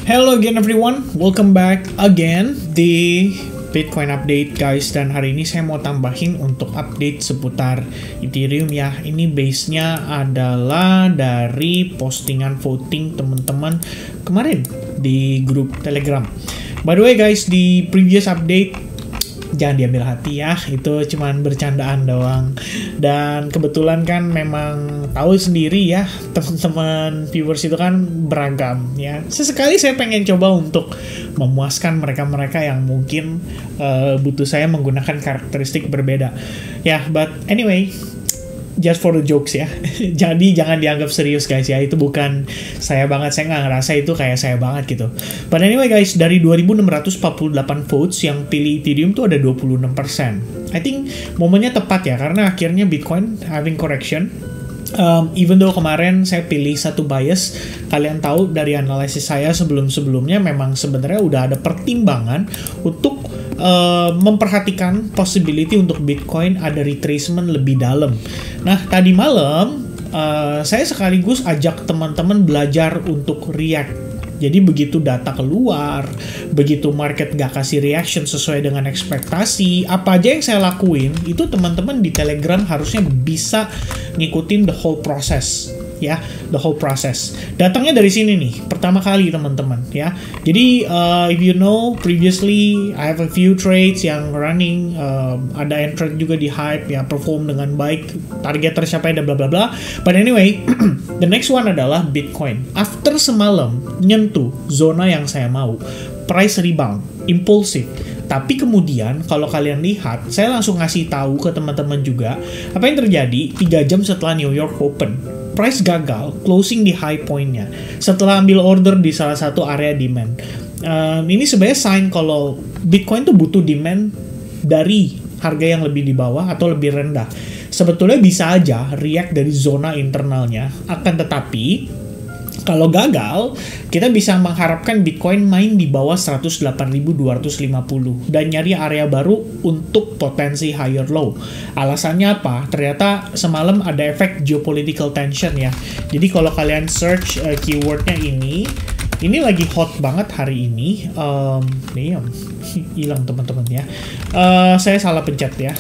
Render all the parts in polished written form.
Hello again everyone, welcome back again di Bitcoin update guys. Dan hari ini saya mau tambahin untuk update seputar Ethereum ya. Ini base-nya adalah dari postingan voting teman-teman kemarin di grup Telegram. By the way guys, di previous update jangan diambil hati ya, itu cuman bercandaan doang. Dan kebetulan kan memang tahu sendiri ya, teman-teman viewers itu kan beragam ya. Sesekali saya pengen coba untuk memuaskan mereka-mereka yang mungkin butuh saya menggunakan karakteristik berbeda ya. But anyway, just for the jokes ya. Jadi jangan dianggap serius guys ya. Itu bukan saya banget. Saya nggak ngerasa itu kayak saya banget gitu. But anyway guys, dari 2.648 votes yang pilih Ethereum tuh ada 26%. I think momennya tepat ya. Karena akhirnya Bitcoin having correction. Even though kemarin saya pilih satu bias, kalian tahu dari analisis saya sebelum-sebelumnya memang sebenarnya udah ada pertimbangan untuk memperhatikan possibility untuk Bitcoin ada retracement lebih dalam. Nah, tadi malam saya sekaligus ajak teman-teman belajar untuk react. Jadi begitu data keluar, begitu market gak kasih reaction sesuai dengan ekspektasi, apa aja yang saya lakuin, itu teman-teman di Telegram harusnya bisa ngikutin the whole process. Ya, the whole process. Datangnya dari sini nih, pertama kali teman-teman ya. Jadi if you know previously I have a few trades yang running, ada entry juga di hype ya, perform dengan baik, target tercapai dan bla bla bla. But anyway, the next one adalah Bitcoin. After semalam nyentuh zona yang saya mau, price rebound, impulsif. Tapi kemudian kalau kalian lihat, saya langsung ngasih tahu ke teman-teman juga apa yang terjadi 3 jam setelah New York Open. Price gagal, closing di high point-nya setelah ambil order di salah satu area demand. Ini sebenarnya sign kalau Bitcoin tuh butuh demand dari harga yang lebih di bawah atau lebih rendah. Sebetulnya bisa aja react dari zona internalnya, akan tetapi kalau gagal, kita bisa mengharapkan Bitcoin main di bawah 108.250 dan nyari area baru untuk potensi higher low. Alasannya apa? Ternyata semalam ada efek geopolitical tension ya. Jadi kalau kalian search keywordnya ini lagi hot banget hari ini. Hilang teman-teman ya. Saya salah pencet ya.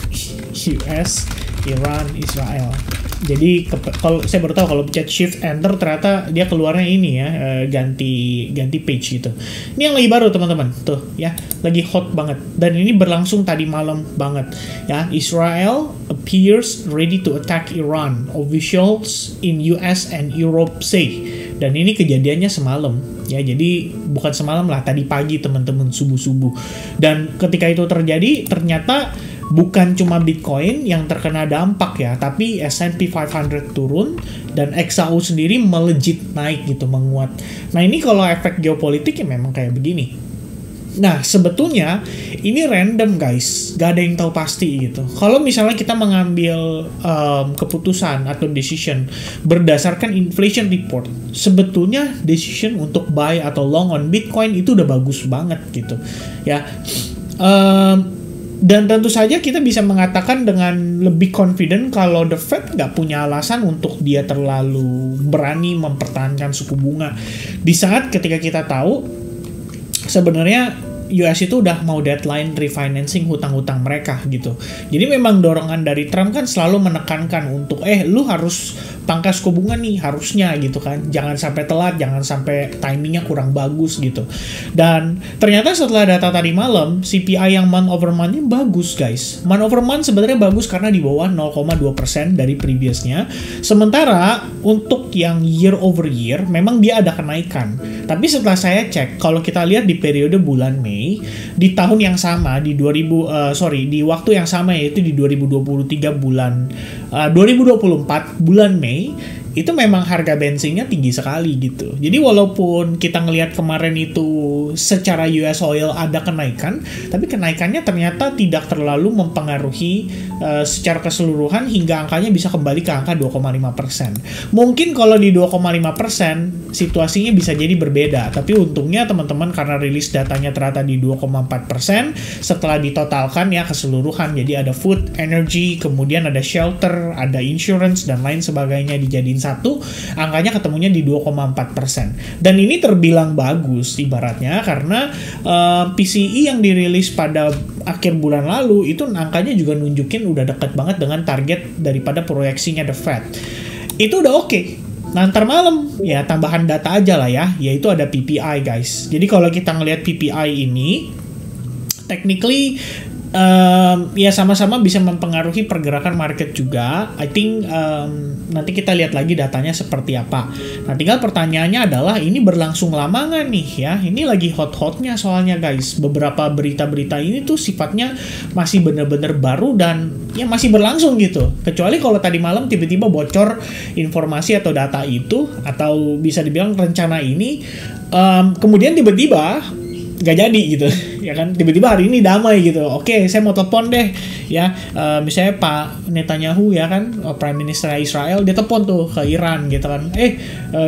US, Iran, Israel. Jadi kalau saya baru tahu kalau pencet shift enter ternyata dia keluarnya ini ya, ganti page gitu. Ini yang lagi baru teman-teman tuh ya, lagi hot banget dan ini berlangsung tadi malam banget ya. Israel appears ready to attack Iran, officials in US and Europe say. Dan ini kejadiannya semalam ya, jadi bukan semalam lah, tadi pagi teman-teman, subuh-subuh. Dan ketika itu terjadi ternyata bukan cuma Bitcoin yang terkena dampak ya, tapi S&P 500 turun dan XAU sendiri melejit naik gitu, menguat. Nah ini kalau efek geopolitik ya memang kayak begini. Nah sebetulnya ini random guys, gak ada yang tahu pasti gitu. Kalau misalnya kita mengambil keputusan atau decision berdasarkan inflation report, sebetulnya decision untuk buy atau long on Bitcoin itu udah bagus banget gitu ya. Dan tentu saja kita bisa mengatakan dengan lebih confident kalau the Fed nggak punya alasan untuk dia terlalu berani mempertahankan suku bunga. Di saat ketika kita tahu sebenarnya US itu udah mau deadline refinancing hutang-hutang mereka gitu. Jadi memang dorongan dari Trump kan selalu menekankan untuk lu harus pangkas suku bunga nih, harusnya gitu kan. Jangan sampai telat, jangan sampai timingnya kurang bagus gitu. Dan ternyata setelah data tadi malam, CPI yang month over month-nya bagus guys. Month over month sebenarnya bagus karena di bawah 0,2% dari previousnya. Sementara untuk yang year over year memang dia ada kenaikan. Tapi setelah saya cek, kalau kita lihat di periode bulan Mei, di tahun yang sama di di waktu yang sama, yaitu di 2023 bulan 2024 bulan Mei, itu memang harga bensinnya tinggi sekali gitu. Jadi walaupun kita ngelihat kemarin itu secara US oil ada kenaikan, tapi kenaikannya ternyata tidak terlalu mempengaruhi secara keseluruhan hingga angkanya bisa kembali ke angka 2,5%. Mungkin kalau di 2,5% situasinya bisa jadi berbeda, tapi untungnya teman-teman karena rilis datanya ternyata di 2,4% setelah ditotalkan ya keseluruhan. Jadi ada food, energy, kemudian ada shelter, ada insurance dan lain sebagainya dijadiin satu, angkanya ketemunya di 2,4%. Dan ini terbilang bagus ibaratnya karena PCE yang dirilis pada akhir bulan lalu itu angkanya juga nunjukin udah dekat banget dengan target daripada proyeksinya The Fed. Itu udah oke. Nah, ntar malam ya tambahan data aja lah ya, yaitu ada PPI guys. Jadi kalau kita ngelihat PPI ini technically ya sama-sama bisa mempengaruhi pergerakan market juga. I think nanti kita lihat lagi datanya seperti apa. Nah, tinggal pertanyaannya adalah ini berlangsung lama nggak nih ya? Ini lagi hot-hotnya soalnya guys. Beberapa berita-berita ini tuh sifatnya masih bener-bener baru dan ya masih berlangsung gitu. Kecuali kalau tadi malam tiba-tiba bocor informasi atau data itu, atau bisa dibilang rencana ini kemudian tiba-tiba gak jadi gitu ya kan, tiba-tiba hari ini damai gitu. Oke, saya mau telepon deh ya, misalnya Pak Netanyahu ya kan, Prime Minister Israel, dia telepon tuh ke Iran gitu kan,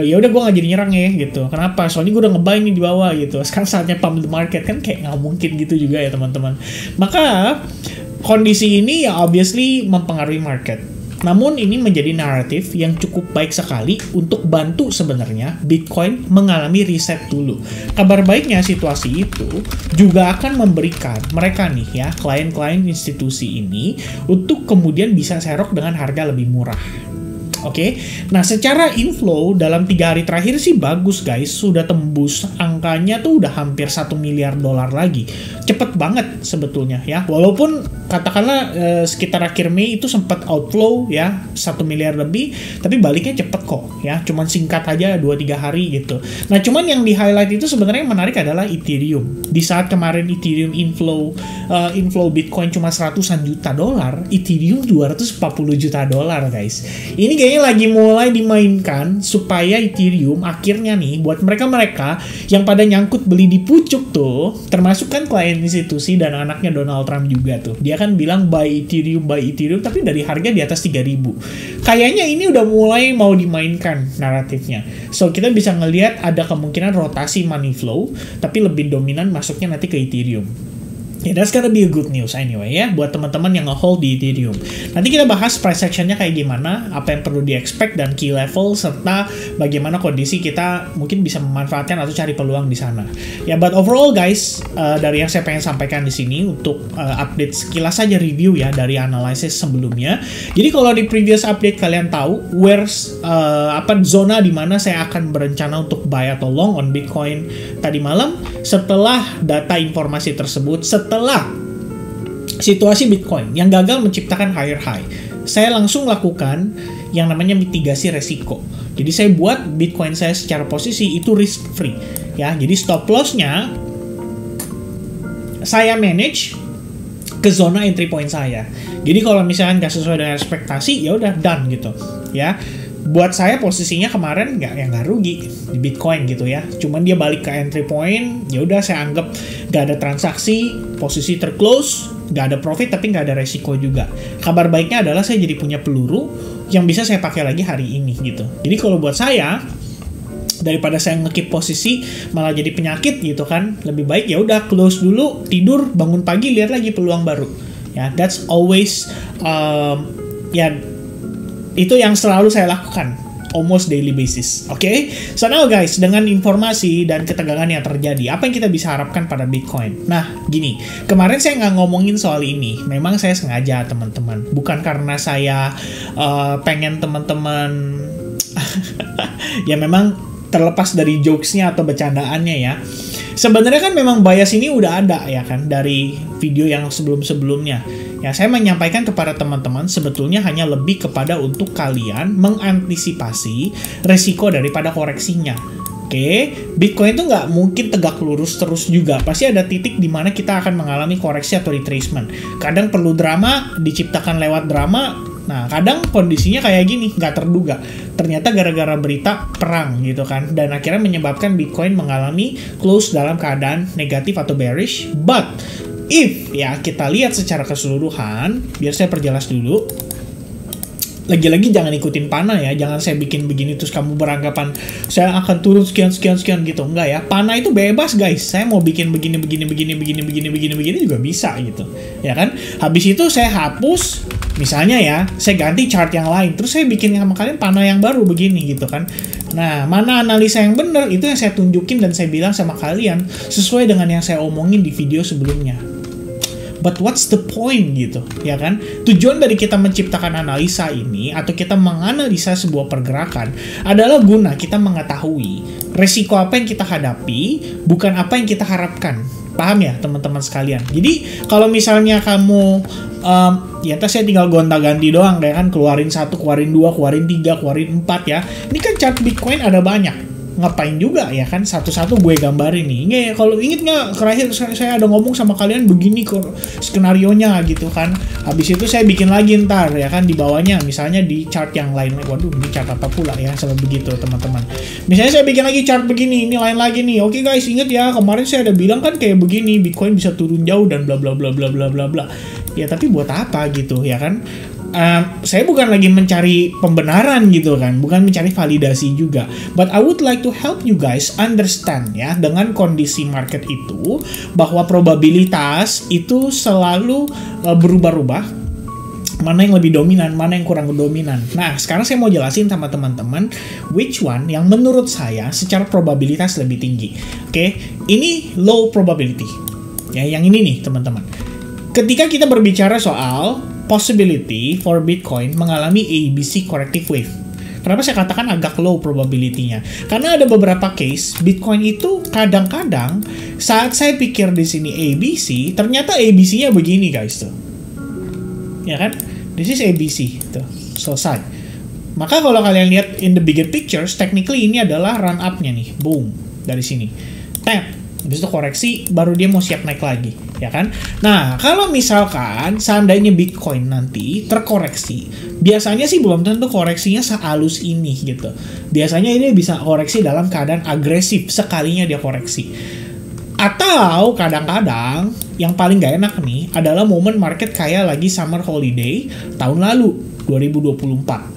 ya udah gue nggak jadi nyerang ya gitu. Kenapa? Soalnya gue udah nge-buy nih di bawah gitu. Sekarang saatnya pump the market, kan kayak nggak mungkin gitu juga ya teman-teman. Maka kondisi ini ya obviously mempengaruhi market. Namun ini menjadi naratif yang cukup baik sekali untuk bantu sebenarnya Bitcoin mengalami reset dulu. Kabar baiknya situasi itu juga akan memberikan mereka nih ya, klien-klien institusi ini untuk kemudian bisa serok dengan harga lebih murah. Oke, nah secara inflow dalam 3 hari terakhir sih bagus guys, sudah tembus angkanya tuh udah hampir $1 miliar lagi. Cepet banget sebetulnya ya, walaupun katakanlah sekitar akhir Mei itu sempat outflow ya 1 miliar lebih, tapi baliknya cepet kok ya, cuman singkat aja 2-3 hari gitu. Nah cuman yang di highlight itu sebenarnya yang menarik adalah Ethereum. Di saat kemarin Ethereum inflow Bitcoin cuma $100-an juta, Ethereum $240 juta guys. Ini kayaknya lagi mulai dimainkan supaya Ethereum akhirnya nih buat mereka-mereka yang pada nyangkut beli di pucuk tuh, termasuk kan klien institusi dan anaknya Donald Trump juga tuh. Dia kan bilang buy Ethereum, tapi dari harga di atas 3.000. Kayaknya ini udah mulai mau dimainkan naratifnya. So kita bisa ngelihat ada kemungkinan rotasi money flow, tapi lebih dominan masuknya nanti ke Ethereum. Ya, that's gonna be a good news anyway ya, buat teman-teman yang nge-hold di Ethereum. Nanti kita bahas price actionnya kayak gimana, apa yang perlu di-expect dan key level, serta bagaimana kondisi kita mungkin bisa memanfaatkan atau cari peluang di sana. Ya, but overall guys, dari yang saya pengen sampaikan di sini untuk update sekilas saja review ya dari analisis sebelumnya. Jadi kalau di previous update kalian tahu zona di mana saya akan berencana untuk buy atau long on Bitcoin tadi malam setelah data informasi tersebut, setelah situasi Bitcoin yang gagal menciptakan higher high, saya langsung lakukan yang namanya mitigasi resiko. Jadi saya buat Bitcoin saya secara posisi itu risk free ya. Jadi stop loss-nya saya manage ke zona entry point saya. Jadi kalau misalnya nggak sesuai dengan ekspektasi, ya udah done gitu ya. Buat saya posisinya kemarin nggak rugi di Bitcoin gitu ya. Cuman dia balik ke entry point, ya udah saya anggap nggak ada transaksi, posisi terclose, nggak ada profit tapi nggak ada resiko juga. Kabar baiknya adalah saya jadi punya peluru yang bisa saya pakai lagi hari ini gitu. Jadi kalau buat saya, daripada saya nge-keep posisi malah jadi penyakit gitu kan, lebih baik ya udah close dulu, tidur, bangun pagi lihat lagi peluang baru. Ya, that's always itu yang selalu saya lakukan almost daily basis. Oke? So now guys, dengan informasi dan ketegangan yang terjadi, apa yang kita bisa harapkan pada Bitcoin? Nah, gini, kemarin saya nggak ngomongin soal ini. Memang saya sengaja teman-teman, bukan karena saya pengen teman-teman ya memang terlepas dari jokesnya atau bercandaannya ya. Sebenarnya kan memang bias ini udah ada ya kan dari video yang sebelum-sebelumnya. Ya, saya menyampaikan kepada teman-teman sebetulnya hanya lebih kepada untuk kalian mengantisipasi resiko daripada koreksinya. Oke, Bitcoin itu nggak mungkin tegak lurus terus juga. Pasti ada titik di mana kita akan mengalami koreksi atau retracement. Kadang perlu drama, diciptakan lewat drama, Nah, kadang kondisinya kayak gini, nggak terduga. Ternyata gara-gara berita perang gitu kan, dan akhirnya menyebabkan Bitcoin mengalami close dalam keadaan negatif atau bearish. But if ya kita lihat secara keseluruhan, biar saya perjelas dulu. Lagi-lagi jangan ikutin Pana ya, jangan saya bikin begini terus kamu beranggapan saya akan turun sekian gitu, enggak ya. Pana itu bebas guys, saya mau bikin begini juga bisa gitu, ya kan. Habis itu saya hapus, misalnya ya, saya ganti chart yang lain, terus saya bikin sama kalian Pana yang baru begini gitu kan. Nah, mana analisa yang benar itu yang saya tunjukin dan saya bilang sama kalian sesuai dengan yang saya omongin di video sebelumnya. But what's the point gitu, ya kan? Tujuan dari kita menciptakan analisa ini atau kita menganalisa sebuah pergerakan adalah guna kita mengetahui resiko apa yang kita hadapi, bukan apa yang kita harapkan. Paham ya teman-teman sekalian? Jadi kalau misalnya kamu ya saya tinggal gonta-ganti doang, ya kan, keluarin 1, keluarin 2, keluarin 3, keluarin 4 ya. Ini kan chart Bitcoin ada banyak. Ngapain juga ya kan, satu-satu gue gambarin nih. Nggak, kalau inget nggak terakhir saya ada ngomong sama kalian begini skenarionya gitu kan. Habis itu saya bikin lagi ntar ya kan di bawahnya, misalnya di chart yang lain. Waduh, ini chart apa pula ya, sama begitu teman-teman. Misalnya saya bikin lagi chart begini, ini lain lagi nih. Oke guys, inget ya kemarin saya ada bilang kan kayak begini, Bitcoin bisa turun jauh dan bla bla bla bla bla bla bla. Ya tapi buat apa gitu ya kan? Saya bukan lagi mencari pembenaran gitu kan, bukan mencari validasi juga. But I would like to help you guys understand ya, dengan kondisi market itu, bahwa probabilitas itu selalu berubah-ubah. Mana yang lebih dominan, mana yang kurang dominan. Nah, sekarang saya mau jelasin sama teman-teman which one yang menurut saya secara probabilitas lebih tinggi. Oke, ini low probability. Ya, yang ini nih teman-teman. Ketika kita berbicara soal possibility for Bitcoin mengalami ABC corrective wave. Kenapa saya katakan agak low probability-nya? Karena ada beberapa case Bitcoin itu kadang-kadang saat saya pikir di sini ABC, ternyata ABC-nya begini guys tuh. Ya kan? This is ABC tuh. Selesai. Maka kalau kalian lihat in the bigger pictures, technically ini adalah run up-nya nih. Boom. Dari sini. Tap. Habis itu koreksi, baru dia mau siap naik lagi, ya kan? Nah, kalau misalkan seandainya Bitcoin nanti terkoreksi, biasanya sih belum tentu koreksinya sehalus ini gitu. Biasanya ini bisa koreksi dalam keadaan agresif sekalinya dia koreksi. Atau kadang-kadang yang paling gak enak nih adalah momen market kayak lagi summer holiday tahun lalu, 2024.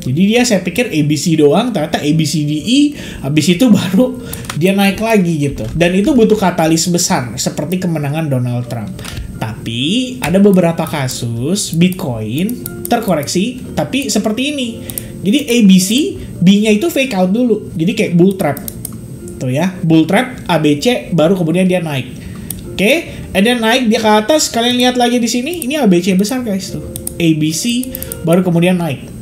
Jadi dia saya pikir ABC doang, ternyata ABCDE, habis itu baru dia naik lagi gitu. Dan itu butuh katalis besar, seperti kemenangan Donald Trump. Tapi ada beberapa kasus Bitcoin terkoreksi, tapi seperti ini. Jadi ABC, B-nya itu fake out dulu. Jadi kayak bull trap. Tuh ya, bull trap, ABC, baru kemudian dia naik. Oke, and then naik dia ke atas, kalian lihat lagi di sini, ini ABC besar guys tuh. ABC, baru kemudian naik.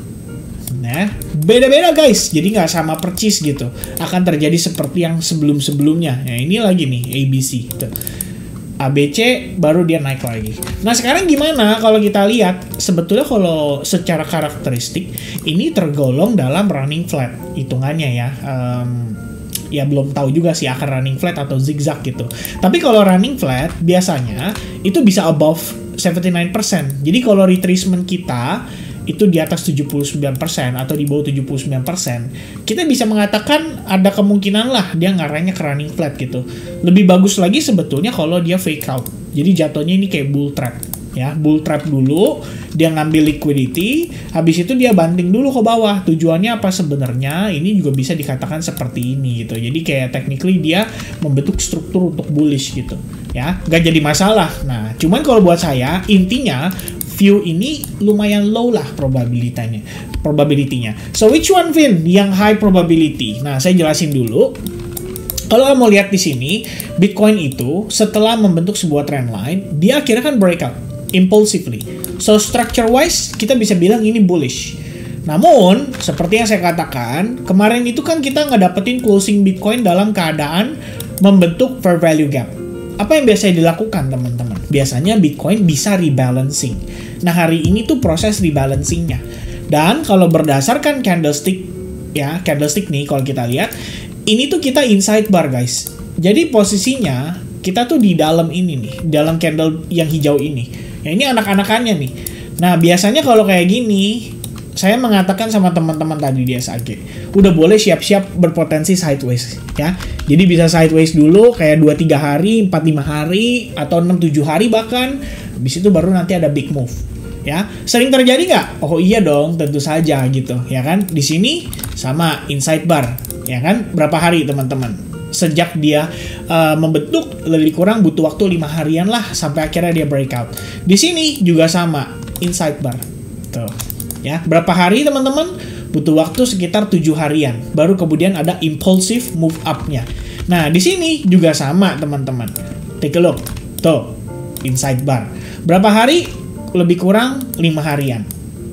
Nah, beda-beda guys, jadi nggak sama percis gitu. Akan terjadi seperti yang sebelum-sebelumnya. Nah, ini lagi nih, ABC. Tuh. ABC, baru dia naik lagi. Nah, sekarang gimana kalau kita lihat? Sebetulnya kalau secara karakteristik, ini tergolong dalam running flat. Hitungannya ya. Ya belum tahu juga sih akan running flat atau zigzag gitu. Tapi kalau running flat, biasanya itu bisa above 79%. Jadi kalau retracement kita itu di atas 79% atau di bawah 79%, kita bisa mengatakan ada kemungkinan lah dia ngarahnya ke running flat gitu. Lebih bagus lagi sebetulnya kalau dia fake out. Jadi jatuhnya ini kayak bull trap. Ya, bull trap dulu, dia ngambil liquidity, habis itu dia banting dulu ke bawah. Tujuannya apa sebenarnya? Ini juga bisa dikatakan seperti ini gitu. Jadi kayak technically dia membentuk struktur untuk bullish gitu. Ya, nggak jadi masalah. Nah, cuman kalau buat saya, intinya view ini lumayan low lah probability-nya. So which one Vin yang high probability? Nah, saya jelasin dulu. Kalau mau lihat di sini, Bitcoin itu setelah membentuk sebuah trendline, dia akhirnya kan breakout impulsively. So structure wise kita bisa bilang ini bullish. Namun, seperti yang saya katakan, kemarin itu kan kita ngedapetin closing Bitcoin dalam keadaan membentuk fair value gap. Apa yang biasa dilakukan teman-teman? Biasanya Bitcoin bisa rebalancing. Nah, hari ini tuh proses rebalancingnya. Dan kalau berdasarkan candlestick, ya candlestick nih kalau kita lihat, ini tuh kita inside bar guys. Jadi posisinya kita tuh di dalam ini nih, dalam candle yang hijau ini. Ya ini anak-anakannya nih. Nah, biasanya kalau kayak gini, saya mengatakan sama teman-teman tadi di SAG, udah boleh siap-siap berpotensi sideways ya. Jadi bisa sideways dulu kayak 2-3 hari, 4-5 hari, atau 6-7 hari bahkan. Habis itu baru nanti ada big move. Ya, sering terjadi nggak? Oh iya dong, tentu saja gitu, ya kan? Di sini sama inside bar, ya kan? Berapa hari teman-teman? Sejak dia membentuk lebih kurang butuh waktu 5 harian lah sampai akhirnya dia breakout. Di sini juga sama inside bar. Tuh. Ya, berapa hari teman-teman? Butuh waktu sekitar 7 harian. Baru kemudian ada impulsive move up-nya. Nah, di sini juga sama teman-teman. Take a look. Tuh, inside bar. Berapa hari? Lebih kurang 5 harian.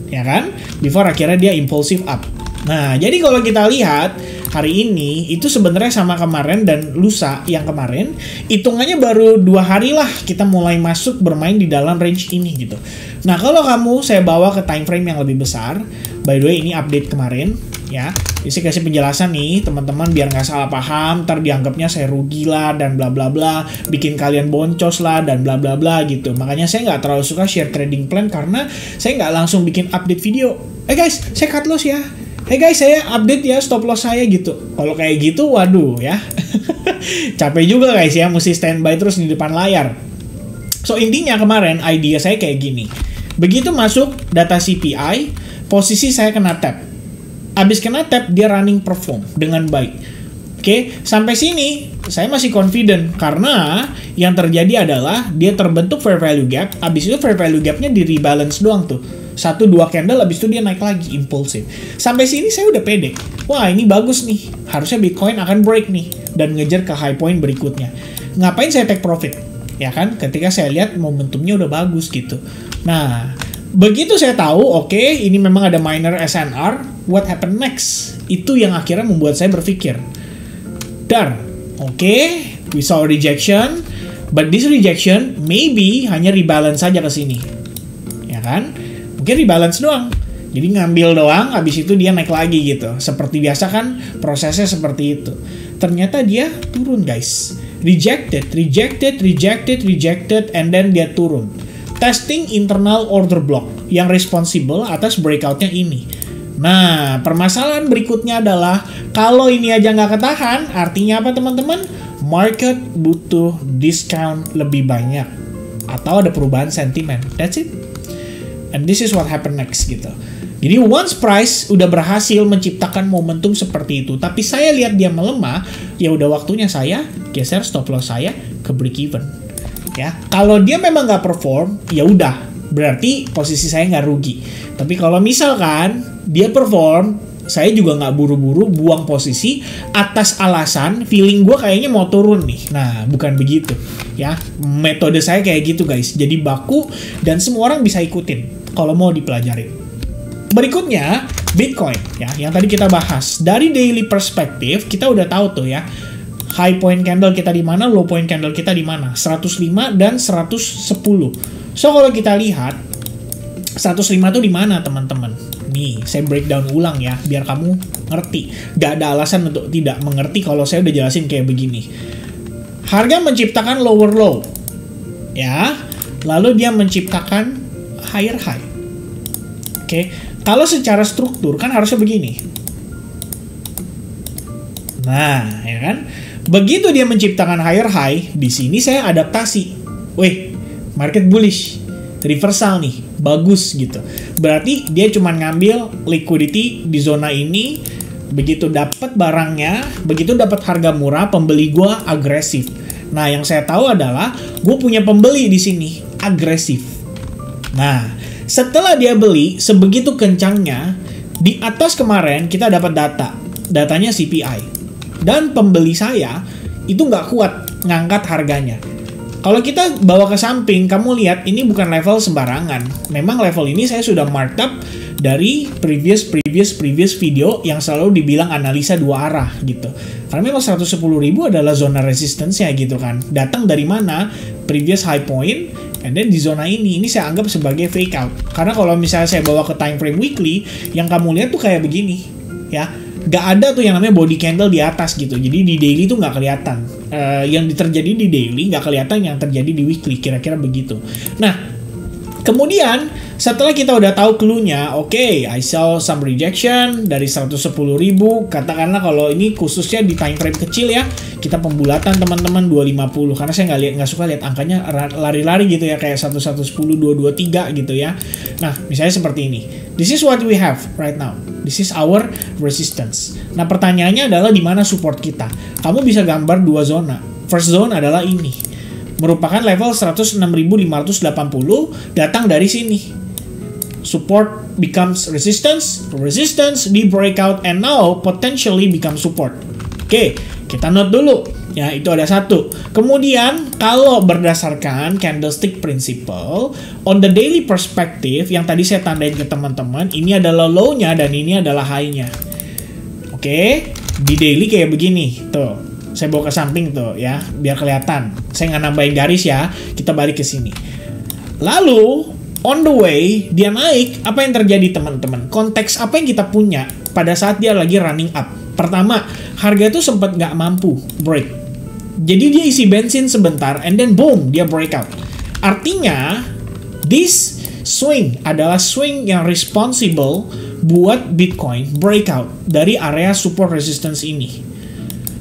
Ya kan? Before akhirnya dia impulsive up. Nah, jadi kalau kita lihat hari ini itu sebenarnya sama kemarin dan lusa yang kemarin, hitungannya baru 2 hari lah kita mulai masuk bermain di dalam range ini gitu. Nah, kalau kamu saya bawa ke time frame yang lebih besar, by the way ini update kemarin ya. Jadi saya kasih penjelasan nih teman-teman biar nggak salah paham, ntar dianggapnya saya rugi lah dan bla bla bla, bikin kalian boncos lah dan bla bla bla gitu. Makanya saya nggak terlalu suka share trading plan karena saya nggak langsung bikin update video. Guys, saya cut loss ya. Hey guys, saya update ya stop loss saya gitu. Kalau kayak gitu, waduh ya. Capek juga guys ya, mesti standby terus di depan layar. So intinya kemarin idea saya kayak gini. Begitu masuk data CPI, posisi saya kena tap. Abis kena tap, dia running perform dengan baik. Oke, sampai sini saya masih confident karena yang terjadi adalah dia terbentuk fair value gap. Abis itu fair value gapnya di rebalance doang tuh. 1-2 candle, habis itu dia naik lagi, impulsif. Sampai sini saya udah pede. Wah, ini bagus nih. Harusnya Bitcoin akan break nih. Dan ngejar ke high point berikutnya. Ngapain saya take profit? Ya kan, ketika saya lihat momentumnya udah bagus gitu. Nah, begitu saya tahu, oke, ini memang ada minor SNR, what happen next? Itu yang akhirnya membuat saya berpikir. Oke, we saw a rejection, but this rejection maybe hanya rebalance saja ke sini. Ya kan? Mungkin rebalance doang. Jadi ngambil doang, habis itu dia naik lagi gitu. Seperti biasa kan prosesnya seperti itu. Ternyata dia turun guys. Rejected, and then dia turun. Testing internal order block yang responsible atas breakoutnya ini. Nah, permasalahan berikutnya adalah kalau ini aja nggak ketahan, artinya apa teman-teman? Market butuh discount lebih banyak. Atau ada perubahan sentimen. That's it. And this is what happened next gitu. Jadi once price udah berhasil menciptakan momentum seperti itu, tapi saya lihat dia melemah, ya udah waktunya saya geser stop loss saya ke break even. Ya, kalau dia memang nggak perform, ya udah, berarti posisi saya nggak rugi. Tapi kalau misalkan dia perform, saya juga nggak buru-buru buang posisi atas alasan feeling gue kayaknya mau turun nih. Nah, bukan begitu. Ya, metode saya kayak gitu guys. Jadi baku dan semua orang bisa ikutin kalau mau dipelajari. Berikutnya, Bitcoin ya, yang tadi kita bahas. Dari daily perspektif, kita udah tahu tuh ya. High point candle kita di mana, low point candle kita di mana. 105 dan 110. So kalau kita lihat 105 tuh di mana teman-teman? Nih, saya breakdown ulang ya, biar kamu ngerti. Gak ada alasan untuk tidak mengerti kalau saya udah jelasin kayak begini. Harga menciptakan lower low, ya. Lalu dia menciptakan higher high. Oke, kalau secara struktur kan harusnya begini. Nah, ya kan? Begitu dia menciptakan higher high, di sini saya adaptasi. Wih, market bullish. Reversal nih, bagus gitu. Berarti dia cuma ngambil liquidity di zona ini. Begitu dapat barangnya, begitu dapat harga murah, pembeli gue agresif. Nah, yang saya tahu adalah gue punya pembeli di sini agresif. Nah, setelah dia beli sebegitu kencangnya, di atas kemarin kita dapat datanya CPI. Dan pembeli saya itu nggak kuat ngangkat harganya. Kalau kita bawa ke samping, kamu lihat ini bukan level sembarangan. Memang level ini saya sudah marked up dari previous video yang selalu dibilang analisa dua arah gitu. Karena memang 110.000 adalah zona resistance-nya gitu kan. Datang dari mana? Previous high point, and then di zona ini saya anggap sebagai fake out. Karena kalau misalnya saya bawa ke time frame weekly, yang kamu lihat tuh kayak begini, ya. Gak ada tuh yang namanya body candle di atas gitu. Jadi di daily tuh gak kelihatan. Yang terjadi di daily gak kelihatan yang terjadi di weekly. Kira-kira begitu. Nah, Kemudian setelah kita udah tahu clue-nya, oke, I saw some rejection dari 110.000. Katakanlah kalau ini khususnya di time frame kecil ya, kita pembulatan teman-teman 250 karena saya nggak suka lihat angkanya lari-lari gitu ya, kayak 1110, 223 gitu ya. Nah, misalnya seperti ini. This is what we have right now. This is our resistance. Nah, pertanyaannya adalah di mana support kita. Kamu bisa gambar dua zona. First zone adalah ini. Merupakan level 106.580 datang dari sini. Support becomes resistance, resistance di breakout, and now potentially become support. Oke, kita note dulu. Ya, itu ada satu. Kemudian, kalau berdasarkan candlestick principle, on the daily perspective, yang tadi saya tandain ke teman-teman, ini adalah low-nya dan ini adalah high-nya. Oke, di daily kayak begini. Tuh. Saya bawa ke samping tuh ya, biar kelihatan. Saya nggak nambahin garis ya, kita balik ke sini. Lalu, on the way, dia naik, apa yang terjadi teman-teman? Konteks apa yang kita punya pada saat dia lagi running up? Pertama, harga itu sempat nggak mampu break. Jadi dia isi bensin sebentar, and then boom, dia breakout. Artinya, this swing adalah swing yang responsible buat Bitcoin breakout dari area support resistance ini.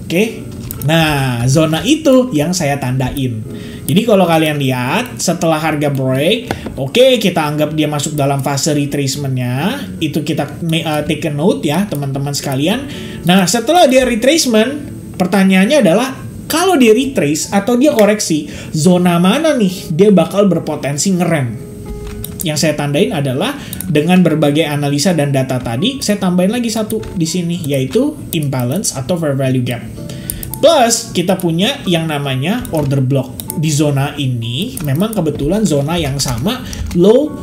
Oke? Nah, zona itu yang saya tandain. Jadi kalau kalian lihat, setelah harga break, oke, kita anggap dia masuk dalam fase retracement-nya. Itu kita take a note ya, teman-teman sekalian. Nah, setelah dia retracement, pertanyaannya adalah, kalau dia retrace atau dia koreksi, zona mana nih dia bakal berpotensi ngerem? Yang saya tandain adalah dengan berbagai analisa dan data tadi, saya tambahin lagi satu di sini, yaitu imbalance atau fair value gap. Plus, kita punya yang namanya order block. Di zona ini, memang kebetulan zona yang sama low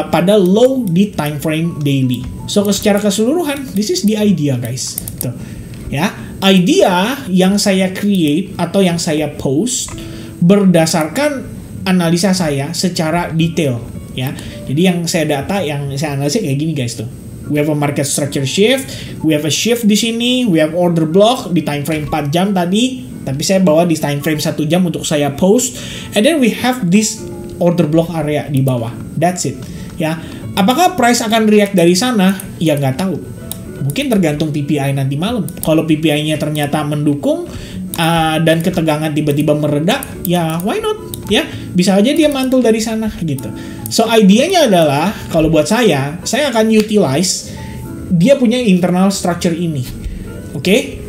pada low di time frame daily. So, secara keseluruhan, this is the idea, guys. Tuh. Ya, idea yang saya create atau yang saya post berdasarkan analisa saya secara detail. Ya, jadi yang saya data, yang saya analisa kayak gini, guys, tuh. We have a market structure shift, we have a shift di sini, we have order block di time frame 4 jam tadi, tapi saya bawa di time frame 1 jam untuk saya post, and then we have this order block area di bawah. That's it. Ya, apakah price akan react dari sana? Ya nggak tahu. Mungkin tergantung PPI nanti malam. Kalau PPI-nya ternyata mendukung dan ketegangan tiba-tiba mereda, ya why not? Ya, bisa aja dia mantul dari sana gitu. So, idenya adalah, kalau buat saya akan utilize dia punya internal structure ini. Oke?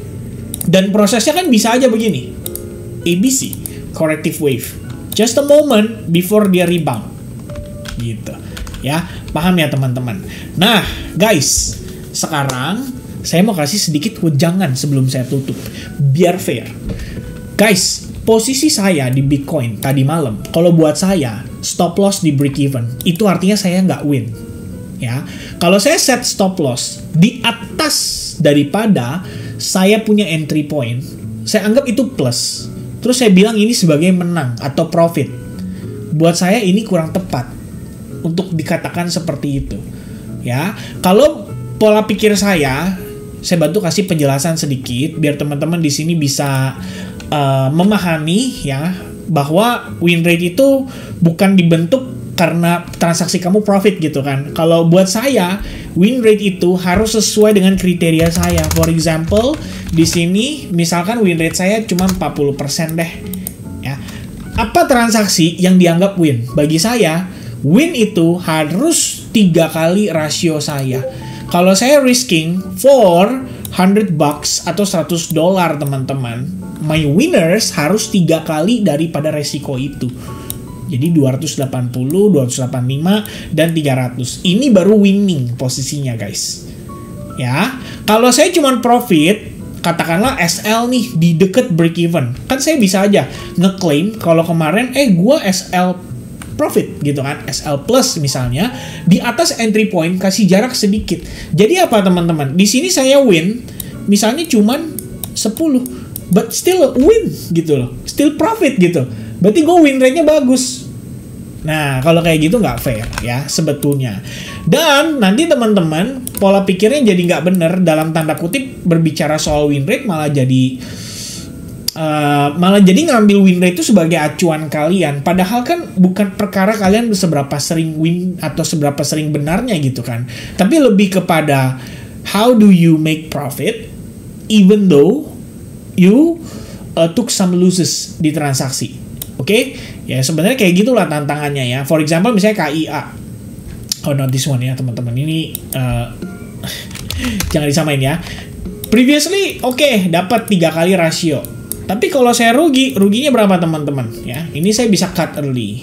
Dan prosesnya kan bisa aja begini. ABC, corrective wave. Just a moment before dia rebound. Gitu. Ya, paham ya teman-teman? Nah, guys, sekarang saya mau kasih sedikit wejangan sebelum saya tutup. Biar fair. Guys, posisi saya di Bitcoin tadi malam, kalau buat saya, stop loss di break even, itu artinya saya nggak win. Ya, kalau saya set stop loss di atas daripada saya punya entry point, saya anggap itu plus. Terus saya bilang ini sebagai menang atau profit. Buat saya ini kurang tepat untuk dikatakan seperti itu. Ya, kalau pola pikir saya bantu kasih penjelasan sedikit biar teman-teman di sini bisa memahami ya bahwa win rate itu bukan dibentuk karena transaksi kamu profit gitu kan. Kalau buat saya win rate itu harus sesuai dengan kriteria saya. For example, di sini misalkan win rate saya cuma 40% deh. Ya. Apa transaksi yang dianggap win? Bagi saya, win itu harus 3 kali rasio saya. Kalau saya risking for $100 atau $100 teman-teman, my winners harus 3 kali daripada resiko itu. Jadi 280, 285, dan 300. Ini baru winning posisinya, guys. Ya, kalau saya cuma profit, katakanlah SL nih di deket break even, kan saya bisa aja ngeklaim kalau kemarin gua SL profit gitu kan, SL plus misalnya, di atas entry point kasih jarak sedikit. Jadi apa teman-teman? Di sini saya win, misalnya cuman 10, but still win gitu loh, still profit gitu. Berarti gue win rate-nya bagus. Nah, kalau kayak gitu nggak fair ya sebetulnya. Dan nanti teman-teman pola pikirnya jadi nggak bener, dalam tanda kutip berbicara soal win rate malah jadi malah jadi ngambil win rate itu sebagai acuan kalian, padahal kan bukan perkara kalian seberapa sering win atau seberapa sering benarnya gitu kan, tapi lebih kepada how do you make profit even though you took some losses di transaksi. Oke? Ya sebenarnya kayak gitulah tantangannya ya. For example misalnya KIA, oh not this one ya teman-teman, ini jangan disamain ya. Previously oke, dapat 3 kali rasio. Tapi kalau saya ruginya berapa teman-teman? Ya, ini saya bisa cut early,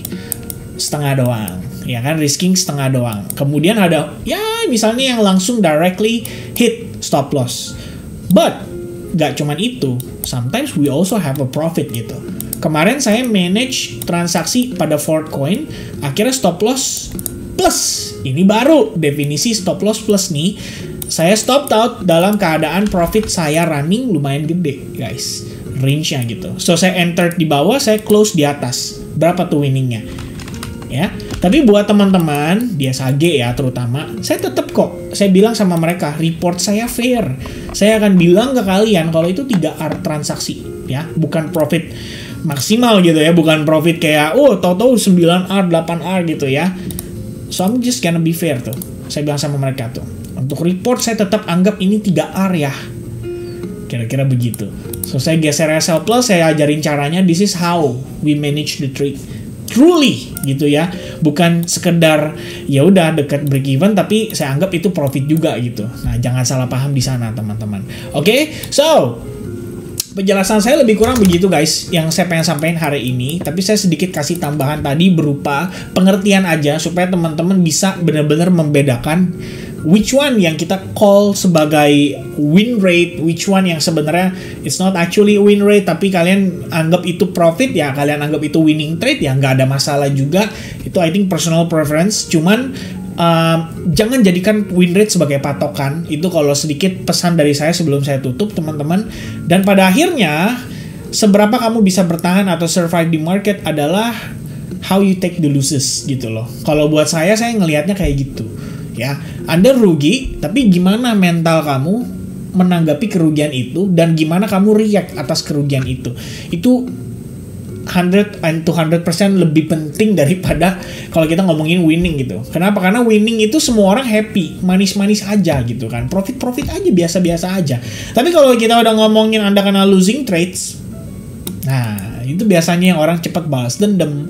setengah doang, ya kan, risking setengah doang. Kemudian ada, ya misalnya yang langsung directly hit stop loss. But gak cuman itu, sometimes we also have a profit gitu. Kemarin saya manage transaksi pada Ford Coin, akhirnya stop loss plus. Ini baru definisi stop loss plus nih. Saya stop out dalam keadaan profit saya running lumayan gede, guys. Range-nya gitu. So saya enter di bawah, saya close di atas. Berapa tuh winningnya? Ya. Tapi buat teman-teman biasa G ya terutama, saya tetap kok. Saya bilang sama mereka, report saya fair. Saya akan bilang ke kalian kalau itu 3R transaksi, ya, bukan profit maksimal gitu ya, bukan profit kayak tahu-tahu 9R, 8R gitu ya. So I'm just gonna be fair tuh. Saya bilang sama mereka tuh. Untuk report saya tetap anggap ini 3R ya. Kira-kira begitu. So saya geser SL plus, saya ajarin caranya, this is how we manage the trade. Truly gitu ya. Bukan sekedar ya udah dekat break even tapi saya anggap itu profit juga gitu. Nah, jangan salah paham di sana teman-teman. Oke? So, penjelasan saya lebih kurang begitu guys yang saya pengen sampaikan hari ini, tapi saya sedikit kasih tambahan tadi berupa pengertian aja supaya teman-teman bisa benar-benar membedakan which one yang kita call sebagai win rate, which one yang sebenarnya it's not actually win rate tapi kalian anggap itu profit ya, kalian anggap itu winning trade ya, nggak ada masalah juga. Itu I think personal preference, cuman jangan jadikan win rate sebagai patokan. Itu kalau sedikit pesan dari saya sebelum saya tutup teman-teman. Dan pada akhirnya seberapa kamu bisa bertahan atau survive di market adalah how you take the losses gitu loh. Kalau buat saya ngelihatnya kayak gitu ya. Anda rugi, tapi gimana mental kamu menanggapi kerugian itu dan gimana kamu react atas kerugian itu. Itu 100% lebih penting daripada kalau kita ngomongin winning gitu. Kenapa? Karena winning itu semua orang happy, manis-manis aja gitu kan. Profit aja, biasa-biasa aja. Tapi kalau kita udah ngomongin Anda kena losing trades, nah itu biasanya yang orang cepat balas dendam,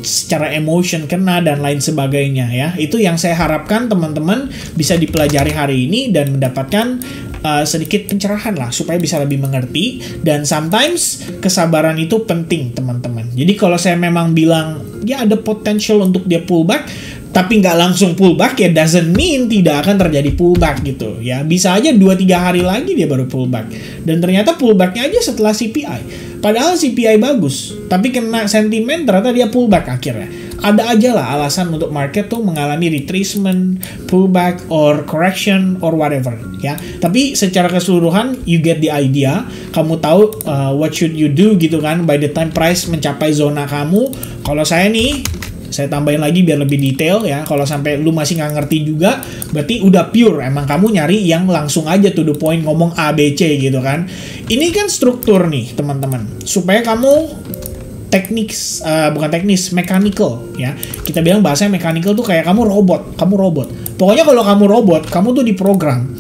secara emotion kena dan lain sebagainya ya. Itu yang saya harapkan teman-teman bisa dipelajari hari ini dan mendapatkan sedikit pencerahan lah supaya bisa lebih mengerti. Dan sometimes kesabaran itu penting teman-teman. Jadi kalau saya memang bilang ya ada potential untuk dia pullback tapi nggak langsung pullback ya doesn't mean tidak akan terjadi pullback gitu ya. Bisa aja 2-3 hari lagi dia baru pullback dan ternyata pullbacknya aja setelah CPI. Padahal CPI bagus, tapi kena sentimen ternyata dia pullback akhirnya. Ada aja lah alasan untuk market tuh mengalami retracement, pullback, or correction, or whatever ya. Tapi secara keseluruhan, you get the idea. Kamu tahu what should you do gitu kan, by the time price mencapai zona kamu. Kalau saya nih, saya tambahin lagi biar lebih detail ya. Kalau sampai lu masih nggak ngerti juga, berarti udah pure. Emang kamu nyari yang langsung aja to the point ngomong A, B, C gitu kan. Ini kan struktur nih teman-teman. Supaya kamu mechanical ya. Kita bilang bahasanya mechanical tuh kayak kamu robot. Pokoknya kalau kamu robot, kamu tuh diprogram.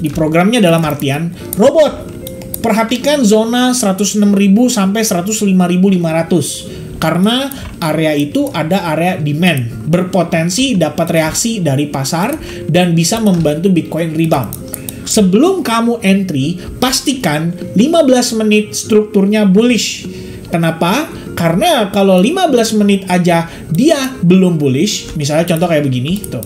Diprogramnya dalam artian robot. Perhatikan zona 106.000 sampai 105.500. Karena area itu ada area demand, berpotensi dapat reaksi dari pasar dan bisa membantu Bitcoin rebound. Sebelum kamu entry, pastikan 15 menit strukturnya bullish. Kenapa? Karena kalau 15 menit aja dia belum bullish, misalnya contoh kayak begini, tuh.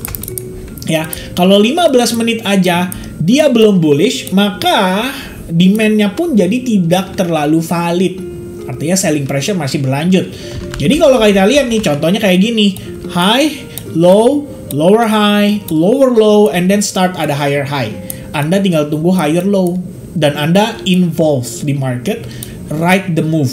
Ya, kalau 15 menit aja dia belum bullish, maka demand-nya pun jadi tidak terlalu valid. Artinya selling pressure masih berlanjut. Jadi kalau kita lihat nih contohnya kayak gini. High, low, lower high, lower low, and then start ada higher high. Anda tinggal tunggu higher low. Dan Anda involve di market, ride the move.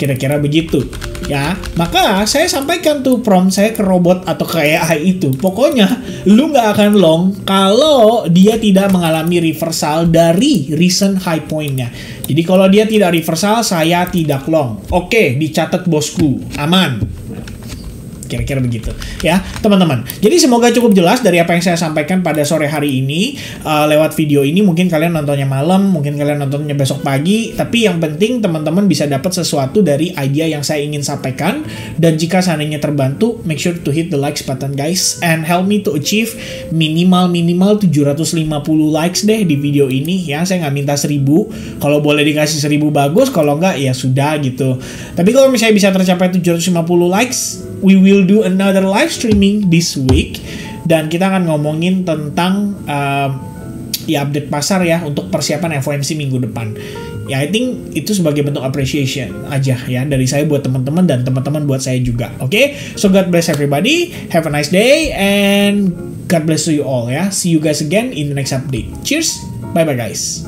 kira-kira begitu ya. Maka saya sampaikan tuh prompt saya ke robot atau ke AI itu, pokoknya lu nggak akan long kalau dia tidak mengalami reversal dari recent high point-nya. Jadi kalau dia tidak reversal, saya tidak long. Oke, dicatat bosku, aman. Kira-kira begitu ya teman-teman. Jadi semoga cukup jelas dari apa yang saya sampaikan pada sore hari ini lewat video ini. Mungkin kalian nontonnya malam, mungkin kalian nontonnya besok pagi, tapi yang penting teman-teman bisa dapat sesuatu dari idea yang saya ingin sampaikan. Dan jika seandainya terbantu, make sure to hit the likes button guys, and help me to achieve minimal 750 likes deh di video ini ya. Saya nggak minta 1000, kalau boleh dikasih 1000 bagus, kalau nggak ya sudah gitu. Tapi kalau misalnya bisa tercapai 750 likes, we will do another live streaming this week, dan kita akan ngomongin tentang ya update pasar ya untuk persiapan FOMC minggu depan. Ya I think itu sebagai bentuk appreciation aja ya dari saya buat teman-teman dan teman-teman buat saya juga. Oke, so God bless everybody, have a nice day, and God bless you all ya. See you guys again in the next update. Cheers, bye bye guys.